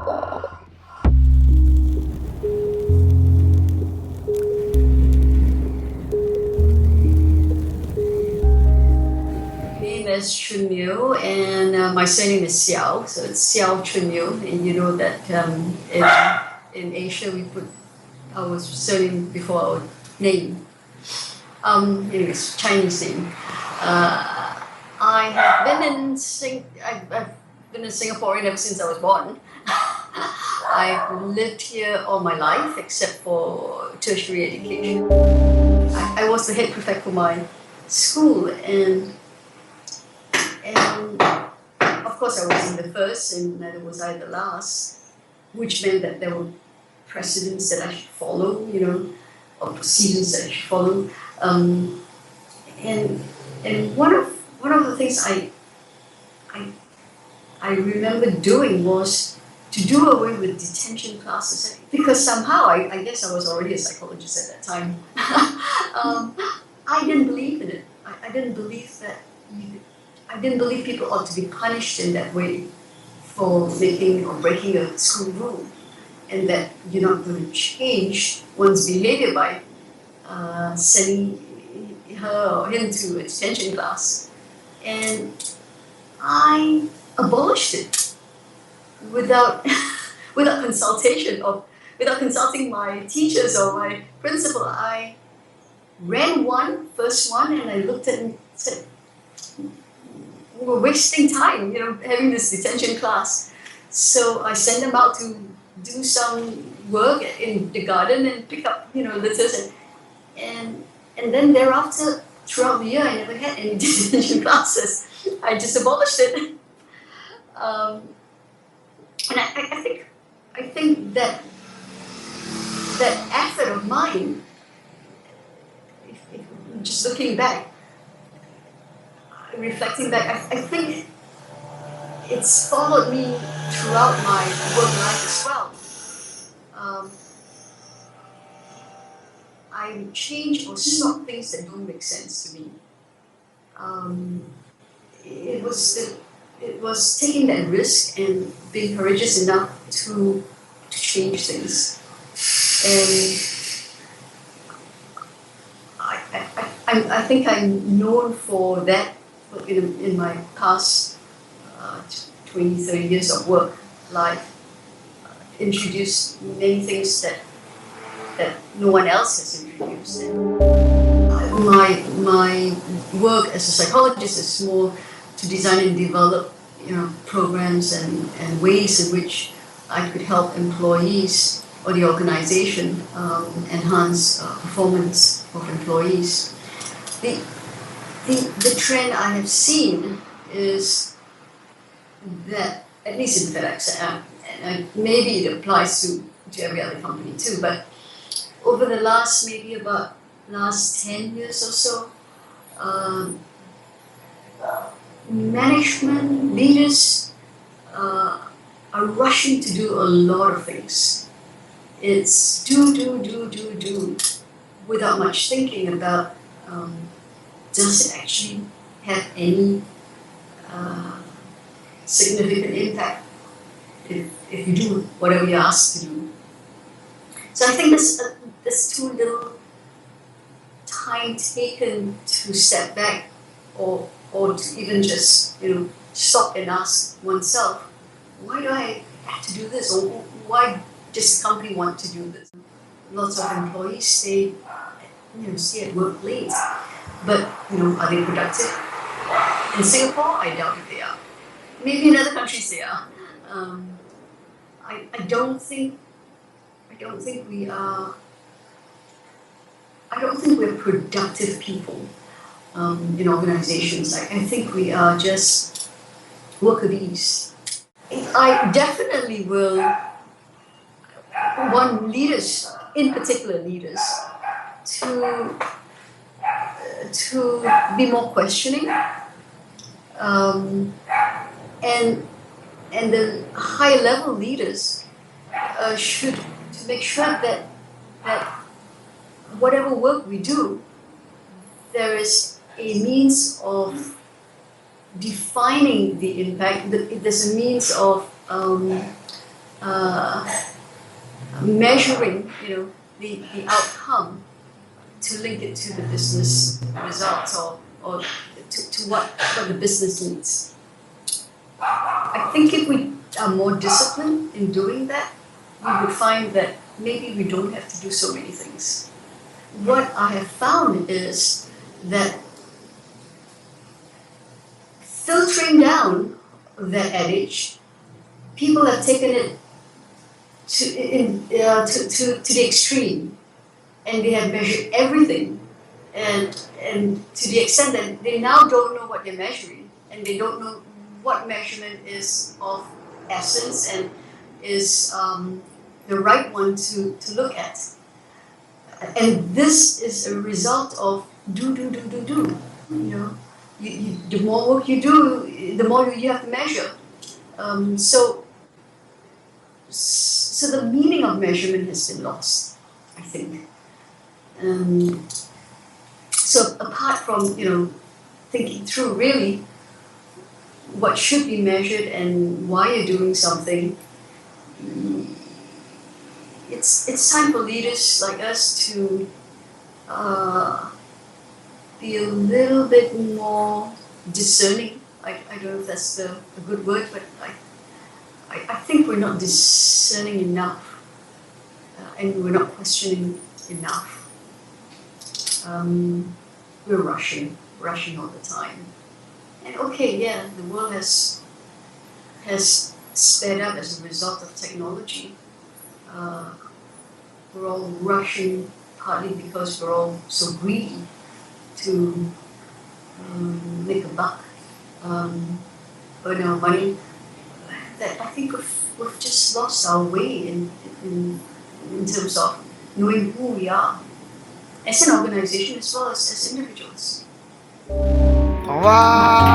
Name is Choon and my surname is Siow, so it's Siow Choon, and you know that in Asia we put our surname before our name. Anyways, Chinese name. I have been I've been in Singaporean ever since I was born. I've lived here all my life except for tertiary education. I was the head prefect for my school, and of course I wasn't the first, and neither was I the last, which meant that there were precedents that I should follow, or procedures that I should follow. And one of the things I remember doing was to do away with detention classes, because somehow I guess I was already a psychologist at that time. I didn't believe in it. I didn't believe that I didn't believe people ought to be punished in that way for making or breaking a school rule, and that you're not going to change one's behavior by sending her or him to a detention class. And I abolished it without without without consulting my teachers or my principal. I ran first one, and I looked at it and said, we're wasting time, having this detention class. So I sent them out to do some work in the garden and pick up, litters, and then thereafter, throughout the year, I never had any detention classes. I just abolished it. And I think that effort of mine, just looking back, reflecting back, I think it's followed me throughout my work life as well. I change or stop things that don't make sense to me. It was taking that risk and being courageous enough to change things. And I think I'm known for that in my past 20, 30 years of work life. Introduced many things that no one else has introduced. My work as a psychologist is more to design and develop programs and ways in which I could help employees or the organization enhance performance of employees. The trend I have seen is that, at least in FedEx, and maybe it applies to every other company too, but over the last 10 years or so, management leaders are rushing to do a lot of things. It's do without much thinking about does it actually have any significant impact if you do whatever you're asked to do. So I think there's too little time taken to step back or to even just stop and ask oneself, why do I have to do this, or why does the company want to do this? Lots of employees stay at work late, but are they productive? In Singapore, I doubt if they are. Maybe in other countries they are. I don't think we are. I don't think we're productive people in organizations. I think we are just worker bees. I definitely will want leaders, in particular leaders, to be more questioning, and the high level leaders should to make sure that whatever work we do, there is a means of defining the impact. There's a means of uh, measuring, the outcome to link it to the business results or to what the business needs. I think if we are more disciplined in doing that, we would find that maybe we don't have to do so many things. What I have found is that filtering down that adage, people have taken it to the extreme, and they have measured everything, and to the extent that they now don't know what they're measuring, and they don't know what measurement is of essence and is the right one to look at. And this is a result of do. The more work you do, the more you have to measure. So the meaning of measurement has been lost, I think. So apart from thinking through really what should be measured and why you're doing something, it's time for leaders like us to be a little bit more discerning. I don't know if that's a good word, but I think we're not discerning enough, and we're not questioning enough. We're rushing all the time. And okay, yeah, the world has sped up as a result of technology. We're all rushing partly because we're all so greedy to make a buck, earn our money. That I think we've just lost our way in terms of knowing who we are as an organization as well as individuals. Wow!